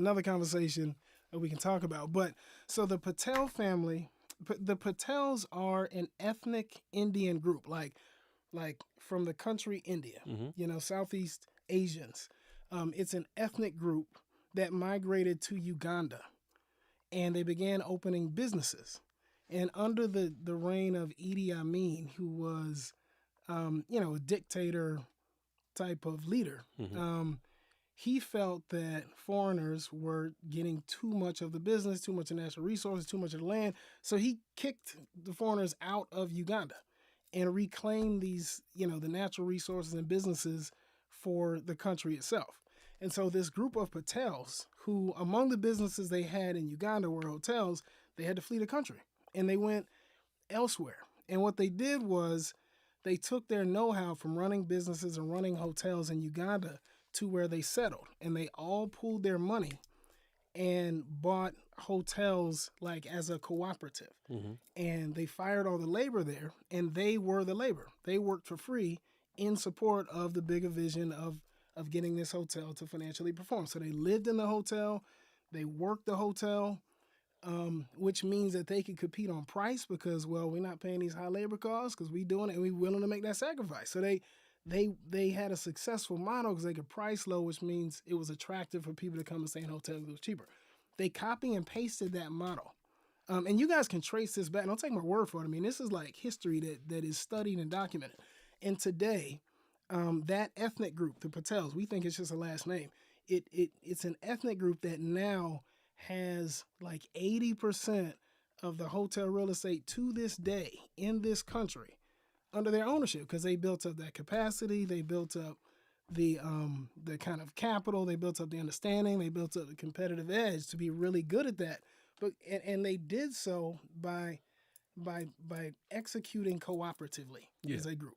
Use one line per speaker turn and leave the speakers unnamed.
another conversation that we can talk about. But so the Patel family, the Patels are an ethnic Indian group, like from the country India, Southeast Asians. It's an ethnic group that migrated to Uganda, and they began opening businesses. And under the reign of Idi Amin, who was, a dictator type of leader, he felt that foreigners were getting too much of the business, too much of natural resources, too much of the land. So he kicked the foreigners out of Uganda and reclaimed these, the natural resources and businesses for the country itself. And so this group of Patels, who among the businesses they had in Uganda were hotels, they had to flee the country and they went elsewhere. And what they did was they took their know-how from running businesses and running hotels in Uganda to where they settled. And they all pooled their money and bought hotels like as a cooperative. And they fired all the labor there, and they were the labor. They worked for free in support of the bigger vision of getting this hotel to financially perform. So they lived in the hotel, they worked the hotel, which means that they could compete on price because, well, we're not paying these high labor costs because we're doing it and we're willing to make that sacrifice. So they had a successful model because they could price low, which means it was attractive for people to come and stay in hotels because it was cheaper. They copy and pasted that model. And you guys can trace this back. Don't take my word for it. I mean, this is like history that is studied and documented. And today, that ethnic group, the Patels, we think it's just a last name. It's an ethnic group that now has like 80% of the hotel real estate to this day in this country under their ownership because they built up that capacity, they built up the kind of capital, they built up the understanding, they built up the competitive edge to be really good at that. But and they did so by executing cooperatively as a group.